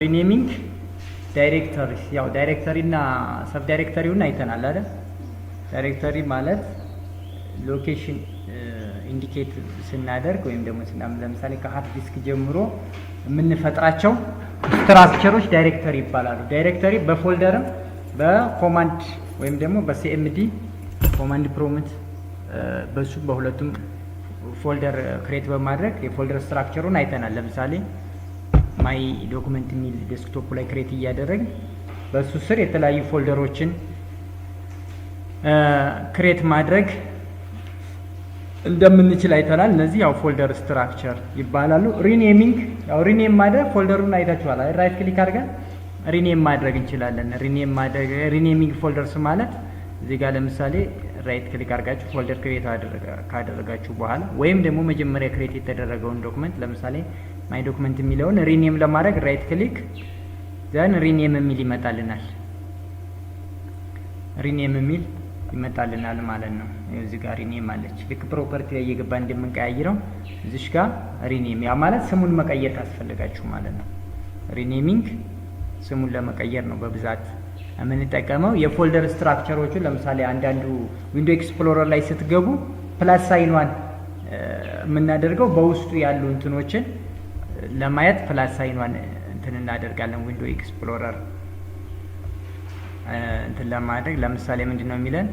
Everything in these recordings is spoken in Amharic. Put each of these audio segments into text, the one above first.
ሪኔሚንግ ዳይሬክተሪስ ያው ዳይሬክተሪ እና ሰብ ዳይሬክተሪውን አይተናል አይደል? ዳይሬክተሪ ማለት ሎኬሽን ኢንዲኬት ስናደርግ ወይም ደግሞ ለምሳሌ ከሃርድ ዲስክ ጀምሮ የምንፈጥራቸው ስትራክቸሮች ዳይሬክተሪ ይባላሉ። ዳይሬክተሪ በፎልደርም በኮማንድ ወይም ደግሞ በሲኤምዲ ኮማንድ ፕሮምፕት በሱ በሁለቱም ፎልደር ክሬት በማድረግ የፎልደር ስትራክቸሩን አይተናል። ለምሳሌ ማይ ዶክመንት የሚል ዴስክቶፕ ላይ ክሬት እያደረግን በሱ ስር የተለያዩ ፎልደሮችን ክሬት ማድረግ እንደምንችል አይተናል። እነዚህ ያው ፎልደር ስትራክቸር ይባላሉ። ሪኔሚንግ ያው ሪኔም ማድረግ ፎልደሩን አይታችኋል። ራይት ክሊክ አድርገን ሪኔም ማድረግ እንችላለን። ሪኔም ማድረግ ሪኔሚንግ ፎልደርስ ማለት እዚህ ጋር ለምሳሌ ራይት ክሊክ አድርጋችሁ ፎልደር ክሬት ካደረጋችሁ በኋላ ወይም ደግሞ መጀመሪያ ክሬት የተደረገውን ዶክመንት ለምሳሌ ማይ ዶክመንት የሚለውን ሪኔም ለማድረግ ራይት ክሊክ ዘን ሪኔም የሚል ይመጣልናል። ሪኔም የሚል ይመጣልናል ማለት ነው። እዚህ ጋር ሪኔም አለች። ልክ ፕሮፐርቲ ላይ እየገባ እንደምንቀያይረው እዚሽ ጋር ሪኔም ያ ማለት ስሙን መቀየር ካስፈልጋችሁ ማለት ነው። ሪኔሚንግ ስሙን ለመቀየር ነው በብዛት የምንጠቀመው። የፎልደር ስትራክቸሮቹን ለምሳሌ አንዳንዱ ዊንዶ ኤክስፕሎረር ላይ ስትገቡ ፕላስ ሳይኗን የምናደርገው በውስጡ ያሉ እንትኖችን ለማየት ፕላስ ሳይኗን እንትን እናደርጋለን። ዊንዶ ኤክስፕሎረር እንትን ለማድረግ ለምሳሌ ምንድነው የሚለን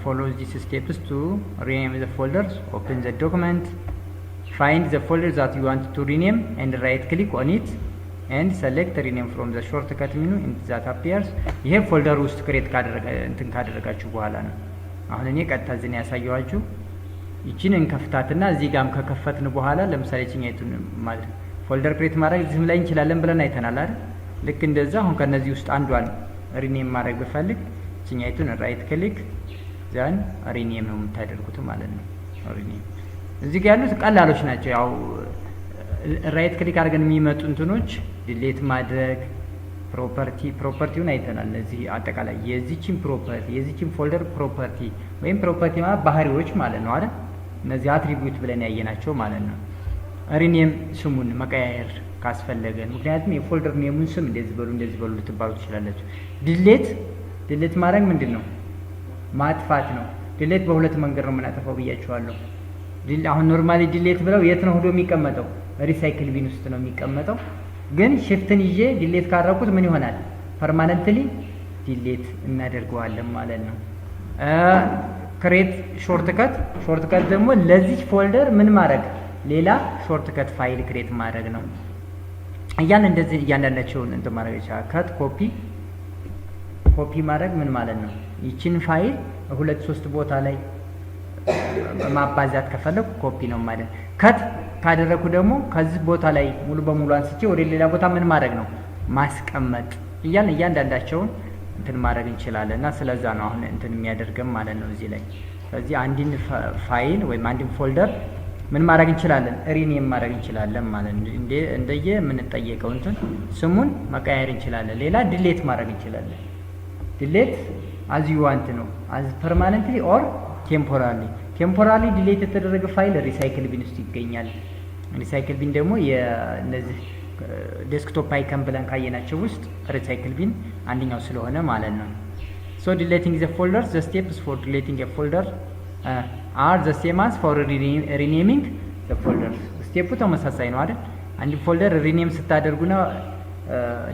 follow these steps to rename the folders, open the document, find the folder that you want to rename and right click on it and select rename from the shortcut menu and that appears። ይሄ ፎልደር ውስጥ ክሬት ካደረጋችሁ በኋላ ነው። አሁን እኔ ቀጥታ እዚህ ያሳየኋችሁ ይቺን እንከፍታትና እዚህ ጋርም ከከፈትን በኋላ ለምሳሌ እቺኛይቱን ማለት ፎልደር ክሬት ማድረግ እዚህም ላይ እንችላለን ብለን አይተናል አይደል? ልክ እንደዛ አሁን ከነዚህ ውስጥ አንዷን ሪኔም ማድረግ ብፈልግ እቺኛይቱን ራይት ክሊክ ዛን ሪኔም ነው የምታደርጉት ማለት ነው። ሪኔም እዚህ ጋር ያሉት ቀላሎች ናቸው። ያው ራይት ክሊክ አድርገን የሚመጡ እንትኖች ዲሌት ማድረግ ፕሮፐርቲውን አይተናል። እዚህ አጠቃላይ የዚህችን ፕሮፐርቲ የዚህችን ፎልደር ፕሮፐርቲ ወይም ፕሮፐርቲ ማለት ባህሪዎች ማለት ነው አይደል? እነዚህ አትሪቢዩት ብለን ያየናቸው ማለት ነው። ሪኔም ስሙን መቀያየር ካስፈለገን ምክንያቱም የፎልደር ኔሙን ስም እንደዚህ በሉ ልትባሉ ትችላላችሁ። ዲሌት ማድረግ ምንድን ነው? ማጥፋት ነው። ዲሌት በሁለት መንገድ ነው የምናጠፋው ብያችኋለሁ። አሁን ኖርማሊ ዲሌት ብለው የት ነው ሄዶ የሚቀመጠው? ሪሳይክል ቢን ውስጥ ነው የሚቀመጠው። ግን ሽፍትን ይዤ ዲሌት ካደረኩት ምን ይሆናል? ፐርማነንትሊ ዲሌት እናደርገዋለን ማለት ነው። ክሬት ሾርትከት ደግሞ ለዚህ ፎልደር ምን ማድረግ ሌላ ሾርትከት ፋይል ክሬት ማድረግ ነው። እንደዚህ እያንዳንዳቸውን እንትን ማድረግ ይችላል። ከት ኮፒ ማድረግ ምን ማለት ነው? ይችን ፋይል 2-3 ቦታ ላይ ማባዛት ከፈለኩ ኮፒ ነው ማለት። ከት ካደረኩ ደግሞ ከዚህ ቦታ ላይ ሙሉ በሙሉ አንስቼ ወደ ሌላ ቦታ ምን ማድረግ ነው? ማስቀመጥ። እያንዳንዳቸውን እንትን ማድረግ እንችላለን እና ስለዛ ነው አሁን እንትን የሚያደርገን ማለት ነው እዚህ ላይ። ስለዚህ አንድን ፋይል ወይም አንድን ፎልደር ምን ማድረግ እንችላለን? ሪኔም ማድረግ እንችላለን ማለት ነው። እንደየ የምንጠየቀው እንትን ስሙን መቀየር እንችላለን። ሌላ ዲሌት ማድረግ እንችላለን። ዲሌት አዝ ዩ ዋንት ነው። አዝ ፐርማነንትሊ ኦር ቴምፖራሪ ዲሌት የተደረገ ፋይል ሪሳይክል ቢን ውስጥ ይገኛል። ሪሳይክል ቢን ደግሞ የነዚህ ዴስክቶፕ አይከን ብለን ካየናቸው ውስጥ ሪሳይክል ቢን አንደኛው ስለሆነ ማለት ነው። ሶ ዲሌቲንግ ዘ ፎልደርስ ዘ ስቴፕስ ፎር ዲሌቲንግ ኤ ፎልደር አር ዘ ሴም አስ ፎር ሪኔሚንግ ዘ ፎልደርስ። ስቴፑ ተመሳሳይ ነው አይደል? አንድ ፎልደር ሪኔም ስታደርጉና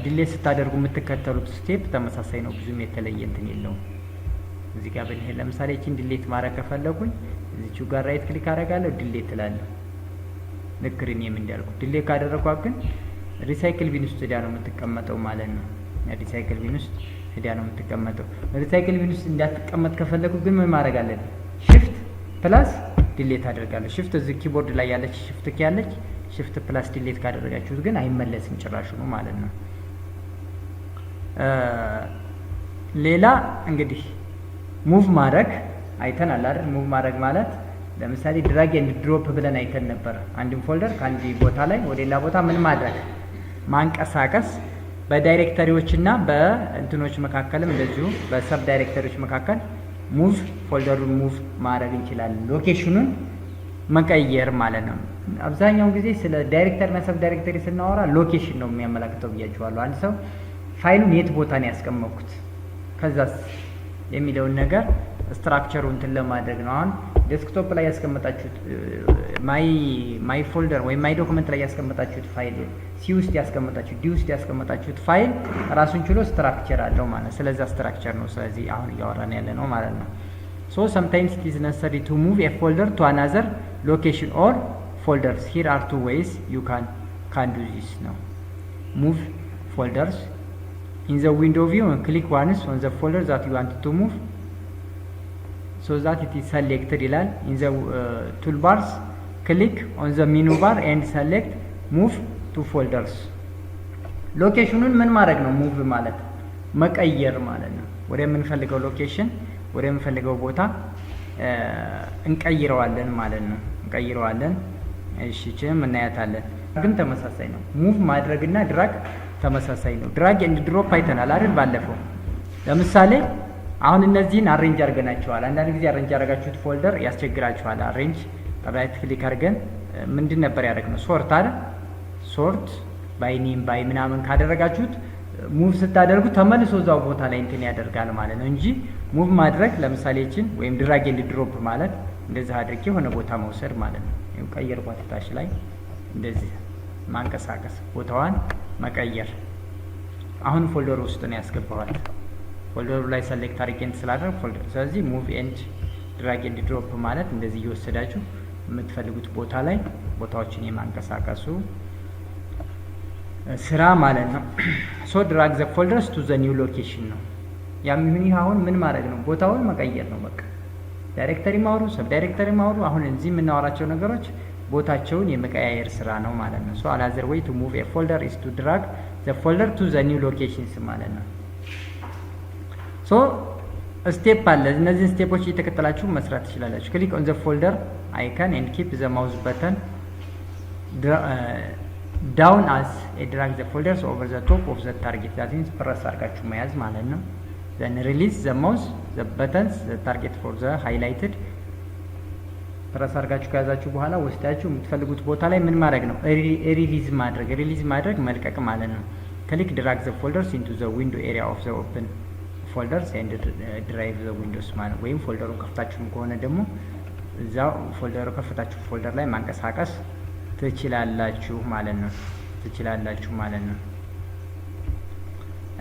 ዲሌት ስታደርጉ የምትከተሉት ስቴፕ ተመሳሳይ ነው። ብዙም የተለየ እንትን የለውም። እዚህ ጋር ብንሄድ ለምሳሌ እቺን ዲሌት ማድረግ ከፈለኩኝ እዚቹ ጋር ራይት ክሊክ አደርጋለሁ፣ ዲሌት እላለሁ። ልክ ሪኔም እንዳልኩ ዲሌት ካደረኳት ግን ሪሳይክል ቢን ውስጥ ሄዳ ነው የምትቀመጠው ማለት ነው። ሪሳይክል ቢን ውስጥ ሄዳ ነው የምትቀመጠው። ሪሳይክል ቢን ውስጥ እንዳትቀመጥ ከፈለኩ ግን ምን ማድረግ አለብኝ? ሽፍት ፕላስ ዲሌት አደርጋለሁ። ሽፍት እዚህ ኪቦርድ ላይ ያለች ሽፍት ኪ ያለች ሽፍት ፕላስ ዲሌት ካደረጋችሁት ግን አይመለስም ጭራሹ ነው ማለት ነው። ሌላ እንግዲህ ሙቭ ማድረግ አይተናል አይደል? ሙቭ ማድረግ ማለት ለምሳሌ ድራግ ኤንድ ድሮፕ ብለን አይተን ነበር። አንድን ፎልደር ከአንድ ቦታ ላይ ወደ ሌላ ቦታ ምን ማድረግ ማንቀሳቀስ። በዳይሬክተሪዎች እና በእንትኖች መካከልም እንደዚሁ በሰብ ዳይሬክተሪዎች መካከል ሙቭ ፎልደሩን ሙቭ ማድረግ እንችላለን። ሎኬሽኑን መቀየር ማለት ነው። አብዛኛውን ጊዜ ስለ ዳይሬክተሪ እና ሰብ ዳይሬክተሪ ስናወራ ሎኬሽን ነው የሚያመላክተው ብያችኋለሁ። አንድ ሰው ፋይሉን የት ቦታ ነው ያስቀመጥኩት ከዛስ የሚለውን ነገር ስትራክቸሩ እንትን ለማድረግ ነው። አሁን ዴስክቶፕ ላይ ያስቀመጣችሁት ማይ ፎልደር ወይም ማይ ዶክመንት ላይ ያስቀመጣችሁት ፋይል ሲ ውስጥ ያስቀመጣችሁት ዲ ውስጥ ያስቀመጣችሁት ፋይል ራሱን ችሎ ስትራክቸር አለው ማለት ስለዚህ ስትራክቸር ነው ስለዚህ አሁን እያወራን ያለ ነው ማለት ነው። So sometimes it is necessary to move a folder to another location or folders. Here are two ways you can do this now. Move folders. In the window view, click once on the folder that you want to move so that it is selected. In the toolbars, click on the menu bar and select move to folders. ሎኬሽኑን ምን ማድረግ ነው? ሙቭ ማለት መቀየር ማለት ነው። ወደ የምንፈልገው ሎኬሽን ወደ የምንፈልገው ቦታ እንቀይረዋለን ማለት ነው። እንቀይረዋለን። እሺ ቼም እናያታለን። ግን ተመሳሳይ ነው። ሙቭ ማድረግና ድራግ ተመሳሳይ ነው። ድራግ ኤንድ ድሮፕ አይተናል አይደል ባለፈው። ለምሳሌ አሁን እነዚህን አሬንጅ አድርገናቸዋል። አንዳንድ ጊዜ አሬንጅ ያደረጋችሁት ፎልደር ያስቸግራችኋል። አሬንጅ ራይት ክሊክ አድርገን ምንድን ነበር ያደረግነው? ሶርት አይደል? ሶርት ባይ ኔም ባይ ምናምን ካደረጋችሁት ሙቭ ስታደርጉ ተመልሶ እዛው ቦታ ላይ እንትን ያደርጋል ማለት ነው እንጂ ሙቭ ማድረግ ለምሳሌ እቺን ወይም ድራግ ኤንድ ድሮፕ ማለት እንደዚህ አድርጌ የሆነ ቦታ መውሰድ ማለት ነው። ይሄው ቀየርኳት ታች ላይ እንደዚህ ማንቀሳቀስ ቦታዋን መቀየር። አሁን ፎልደር ውስጥ ነው ያስገባዋል። ፎልደሩ ላይ ሰሌክት አድርጌን ስላደረግ ፎልደር ስለዚህ ሙቭ ኤንድ ድራግ ኤንድ ድሮፕ ማለት እንደዚህ እየወሰዳችሁ የምትፈልጉት ቦታ ላይ ቦታዎችን የማንቀሳቀሱ ስራ ማለት ነው። ሶ ድራግ ዘ ፎልደርስ ቱ ዘ ኒው ሎኬሽን ነው። ያም ይሁን ይህ አሁን ምን ማድረግ ነው? ቦታውን መቀየር ነው በቃ። ዳይሬክተሪ ማውሩ ሰብ ዳይሬክተሪ ማውሩ አሁን እዚህ የምናወራቸው ነገሮች ቦታቸውን የመቀያየር ስራ ነው ማለት ነው። ሶ አናዘር ዌይ ቱ ሙቭ ኤ ፎልደር ኢዝ ቱ ድራግ ዘ ፎልደር ቱ ዘ ኒው ሎኬሽንስ ማለት ነው። ሶ ስቴፕ አለ። እነዚህን ስቴፖች እየተከተላችሁ መስራት ትችላላችሁ። ክሊክ ኦን ዘ ፎልደር አይከን ኤንድ ኪፕ ዘ ማውዝ በተን ዳውን አስ ኤ ድራግ ዘ ፎልደርስ ኦቨር ዘ ቶፕ ኦፍ ዘ ታርጌት ዛት ሚንስ ፕረስ አድርጋችሁ መያዝ ማለት ነው። ዘን ሪሊዝ ዘ ማውዝ ዘ በተንስ ዘ ታርጌት ፎር ዘ ሃይላይትድ ፕረስ አድርጋችሁ ከያዛችሁ በኋላ ወስዳችሁ የምትፈልጉት ቦታ ላይ ምን ማድረግ ነው? ሪሊዝ ማድረግ መልቀቅ ማለት ነው። ክሊክ ድራግ ዘ ፎልደርስ ኢንቱ ዘ ዊንዶ ኤሪያ ኦፍ ዘ ኦፕን ፎልደርስ ኤንድ ድራይቭ ዘ ዊንዶውስ ማለት ወይም ፎልደሩን ከፍታችሁም ከሆነ ደግሞ እዛው ፎልደሩ ከፍታችሁ ፎልደር ላይ ማንቀሳቀስ ትችላላችሁ ማለት ነው።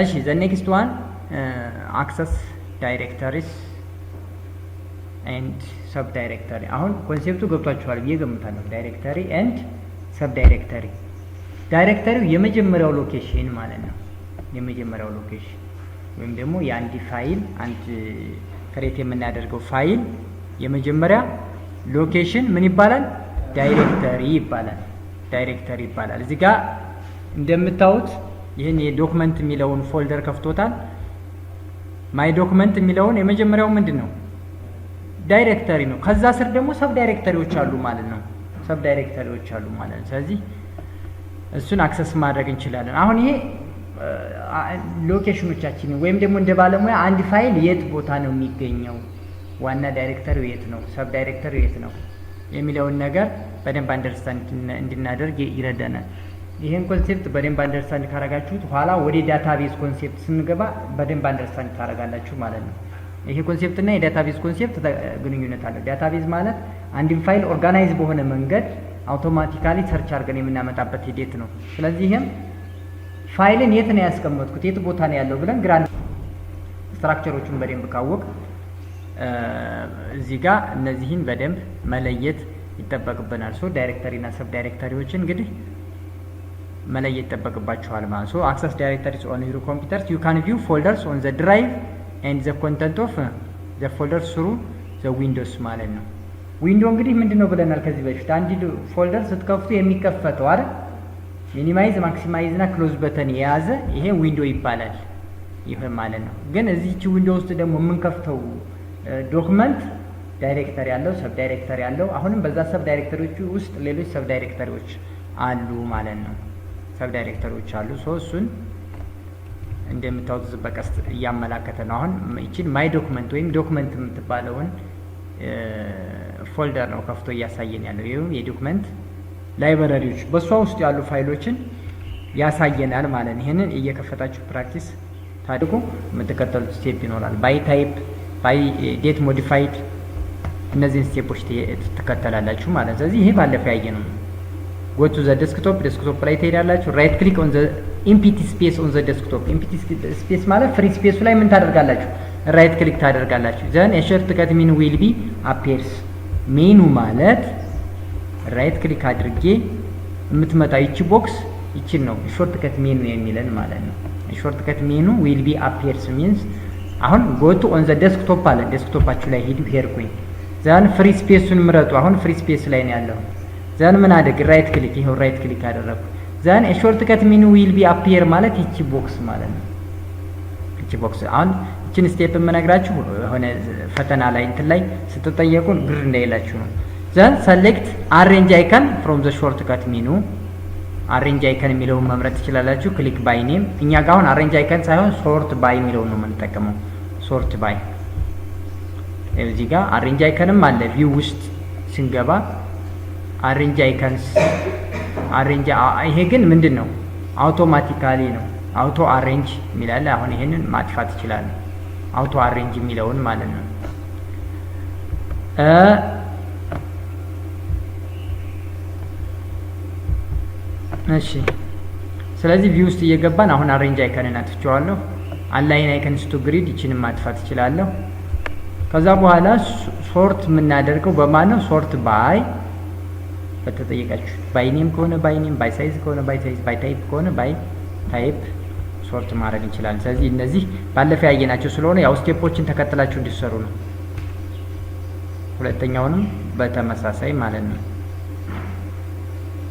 እሺ ዘ ኔክስት ዋን አክሰስ ዳይሬክተሪስ ኤንድ ሰብ ዳይሬክተሪ። አሁን ኮንሴፕቱ ገብቷችኋል ብዬ ገምታለሁ። ዳይሬክተሪ ኤንድ ሰብ ዳይሬክተሪ። ዳይሬክተሪው የመጀመሪያው ሎኬሽን ማለት ነው። የመጀመሪያው ሎኬሽን ወይም ደግሞ የአንድ ፋይል አንድ ክሬት የምናደርገው ፋይል የመጀመሪያ ሎኬሽን ምን ይባላል? ዳይሬክተሪ ይባላል። እዚህ ጋር እንደምታዩት ይህን የዶክመንት የሚለውን ፎልደር ከፍቶታል። ማይ ዶክመንት የሚለውን የመጀመሪያው ምንድን ነው? ዳይሬክተሪ ነው። ከዛ ስር ደግሞ ሰብ ዳይሬክተሪዎች አሉ ማለት ነው። ስለዚህ እሱን አክሰስ ማድረግ እንችላለን። አሁን ይሄ ሎኬሽኖቻችን ወይም ደግሞ እንደ ባለሙያ አንድ ፋይል የት ቦታ ነው የሚገኘው፣ ዋና ዳይሬክተሪው የት ነው፣ ሰብ ዳይሬክተሪው የት ነው የሚለውን ነገር በደንብ አንደርስታንድ እንድናደርግ ይረዳናል። ይሄን ኮንሴፕት በደንብ አንደርስታንድ ካረጋችሁት ኋላ ወደ ዳታቤዝ ኮንሴፕት ስንገባ በደንብ አንደርስታንድ ታረጋላችሁ ማለት ነው። ይሄ ኮንሴፕት እና የዳታቤዝ ኮንሴፕት ግንኙነት አለው። ዳታቤዝ ማለት አንድን ፋይል ኦርጋናይዝ በሆነ መንገድ አውቶማቲካሊ ሰርች አድርገን የምናመጣበት ሂደት ነው። ስለዚህ ይሄም ፋይልን የት ነው ያስቀመጥኩት፣ የት ቦታ ነው ያለው ብለን ግራንድ ስትራክቸሮቹን በደንብ ካወቅ እዚህ ጋር እነዚህን በደንብ መለየት ይጠበቅብናል። ሶ ዳይሬክተሪ እና ሰብ ዳይሬክተሪዎችን እንግዲህ መለየት ይጠበቅባችኋል ማለት ነው። አክሰስ ዳይሬክተሪስ ኦን ዩር ኮምፒውተርስ ዩ ካን ቪው ፎልደርስ ኦን ዘ ድራይቭ ኤንድ ዘ ኮንተንት ኦፍ ዘ ፎልደርስ ስሩ ዘ ዊንዶውስ ማለት ነው። ዊንዶ እንግዲህ ምንድነው ብለናል ከዚህ በፊት አንድ ፎልደር ስትከፍቱ የሚከፈተው አይደል? ሚኒማይዝ ማክሲማይዝ እና ክሎዝ በተን የያዘ ይሄ ዊንዶ ይባላል። ይሄ ማለት ነው። ግን እዚህች ዊንዶ ውስጥ ደግሞ የምንከፍተው ዶክመንት ዳይሬክተሪ ያለው ሰብ ዳይሬክተሪ ያለው አሁንም በዛ ሰብ ዳይሬክተሪዎች ውስጥ ሌሎች ሰብ ዳይሬክተሪዎች አሉ ማለት ነው። ሰብ ዳይሬክተሪዎች አሉ። እሱን እንደምታዩት በቀስት እያመላከተ ነው። አሁን እቺን ማይ ዶክመንት ወይም ዶክመንት የምትባለውን ፎልደር ነው ከፍቶ እያሳየን ያለው። ይሄው የዶክመንት ላይብረሪዎች በሷ ውስጥ ያሉ ፋይሎችን ያሳየናል ማለት ነው። ይሄንን እየከፈታችሁ ፕራክቲስ ታድርጉ። የምትከተሉት ስቴፕ ይኖራል። ባይ ታይፕ፣ ባይ ዴት ሞዲፋይድ፣ እነዚህን ስቴፖች ትከተላላችሁ ማለት ነው። ስለዚህ ይሄ ባለፈው ያየ ነው። ጎ ቱ ዘ ዴስክቶፕ፣ ዴስክቶፕ ላይ ትሄዳላችሁ። ራይት ክሊክ ኦን ዘ ኢምፒቲ ስፔስ ኦን ዘ ዴስክቶፕ። ኢምፒቲ ስፔስ ማለት ፍሪ ስፔሱ ላይ ምን ታደርጋላችሁ? ራይት ክሊክ ታደርጋላችሁ። ዘን ሾርትከት ሜኑ ዊል ቢ አፒርስ። ሜኑ ማለት ራይት ክሊክ አድርጌ የምትመጣ ይቺ ቦክስ ይቺን ነው ሾርትከት ሜኑ የሚለን ማለት ነው። ሾርትከት ሜኑ ዊል ቢ አፒርስ ሚንስ አሁን ጎቱ ኦን ዘ ዴስክቶፕ አለ። ዴስክቶፓችሁ ላይ ሄዱ ሄድኩኝ። ዘን ፍሪ ስፔሱን ምረጡ። አሁን ፍሪ ስፔስ ላይ ነው ያለው። ዘን ምን አደግ ራይት ክሊክ፣ ይሄው ራይት ክሊክ አደረኩ። ዘን ሾርትከት ሜኑ ዊል ቢ አፒር ማለት ይቺ ቦክስ ማለት ነው። ይቺ ቦክስ አሁን ይቺን ስቴፕ የምነግራችሁ ሆነ ፈተና ላይ እንትን ላይ ስትጠየቁ ግር እንዳይላችሁ ነው። ዘን ሰሌክት አሬንጅ አይከን ፍሮም ዘ ሾርትከት ሜኑ። አሬንጅ አይከን የሚለውን መምረጥ ትችላላችሁ። ክሊክ ባይ ኔም። እኛ ጋር አሁን አሬንጅ አይከን ሳይሆን ሶርት ባይ የሚለውን ነው የምንጠቀመው። ሶርት ባይ እዚህ ጋር አሬንጅ አይከንም አለ። ቪው ውስጥ ስንገባ አሬንጅ አይከንስ አሬንጅ ይሄ ግን ምንድን ነው? አውቶማቲካሊ ነው። አውቶ አሬንጅ የሚላለ አሁን ይሄንን ማጥፋት ይችላል። አውቶ አሬንጅ የሚለውን ማለት ነው። እሺ ስለዚህ ቪው ውስጥ እየገባን አሁን አሬንጅ አይከንን አጥፍቼዋለሁ። አላይን አይከንስ ቱ ግሪድ ይችንም ማጥፋት ይችላለሁ። ከዛ በኋላ ሶርት የምናደርገው በማን ነው? ሶርት ባይ በተጠየቃችሁ ባይ ኔም ከሆነ ባይ ኔም፣ ባይ ሳይዝ ከሆነ ባይ ሳይዝ፣ ባይ ታይፕ ከሆነ ባይ ታይፕ ሶርት ማድረግ እንችላለን። ስለዚህ እነዚህ ባለፈው ያየናቸው ስለሆነ ያው ስቴፖችን ተከትላችሁ እንዲሰሩ ነው። ሁለተኛውንም በተመሳሳይ ማለት ነው።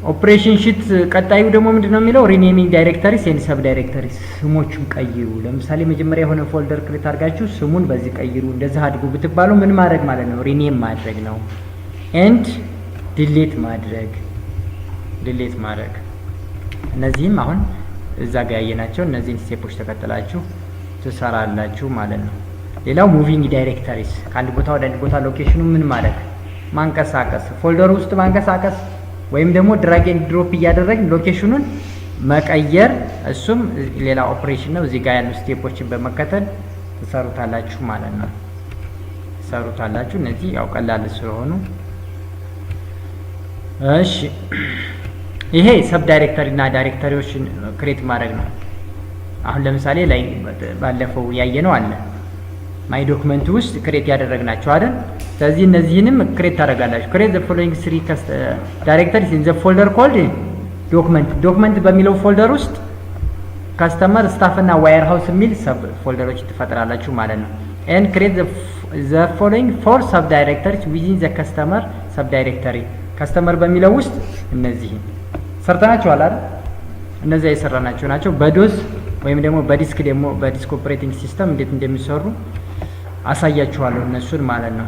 ኦፕሬሽን ሺት ቀጣዩ ደግሞ ምንድነው የሚለው? ሪኔሚንግ ዳይሬክተሪስ ኤንድ ሰብ ዳይሬክተሪስ። ስሞቹን ቀይሩ። ለምሳሌ መጀመሪያ የሆነ ፎልደር ክሬት አድርጋችሁ ስሙን በዚህ ቀይሩ፣ እንደዚህ አድርጉ ብትባሉ ምን ማድረግ ማለት ነው? ሪኔም ማድረግ ነው። ኤንድ ዲሌት ማድረግ እነዚህም አሁን እዛ ጋር ያየናቸው እነዚህን ስቴፖች ተከትላችሁ ትሰራላችሁ ማለት ነው። ሌላው ሙቪንግ ዳይሬክተሪስ፣ ከአንድ ቦታ ወደ አንድ ቦታ ሎኬሽኑ ምን ማድረግ ማንቀሳቀስ፣ ፎልደሩ ውስጥ ማንቀሳቀስ ወይም ደግሞ ድራግ ኤንድ ድሮፕ እያደረግን ሎኬሽኑን መቀየር፣ እሱም ሌላ ኦፕሬሽን ነው። እዚህ ጋር ያሉ ስቴፖችን በመከተል ትሰሩታላችሁ ማለት ነው። ትሰሩታላችሁ። እነዚህ ያው ቀላል ስለሆኑ እሺ። ይሄ ሰብ ዳይሬክተሪ እና ዳይሬክተሪዎችን ክሬት ማድረግ ነው። አሁን ለምሳሌ ላይ ባለፈው ያየነው አለ ማይ ዶክመንት ውስጥ ክሬት ያደረግናቸው አይደል? ስለዚህ እነዚህንም ክሬት ታደርጋላችሁ። ክሬት ዘ ፎሎዊንግ 3 ዳይሬክተሪስ ኢን ዘ ፎልደር ኮልድ ዶክመንት በሚለው ፎልደር ውስጥ ካስተመር፣ ስታፍ እና ዋየር ሃውስ የሚል ሰብ ፎልደሮች ትፈጥራላችሁ ማለት ነው። ኤንድ ክሬት ዘ ፎሎዊንግ 4 ሰብ ዳይሬክተሪስ ዊዚን ዘ ከስተመር ሰብ ዳይሬክተሪ። ከስተመር በሚለው ውስጥ እነዚህን ሰርተናቸዋል አይደል? እነዚያ የሰራናቸው ናቸው። በዶስ ወይም ደግሞ በዲስክ ኦፕሬቲንግ ሲስተም እንዴት እንደሚሰሩ አሳያችኋለሁ እነሱን ማለት ነው።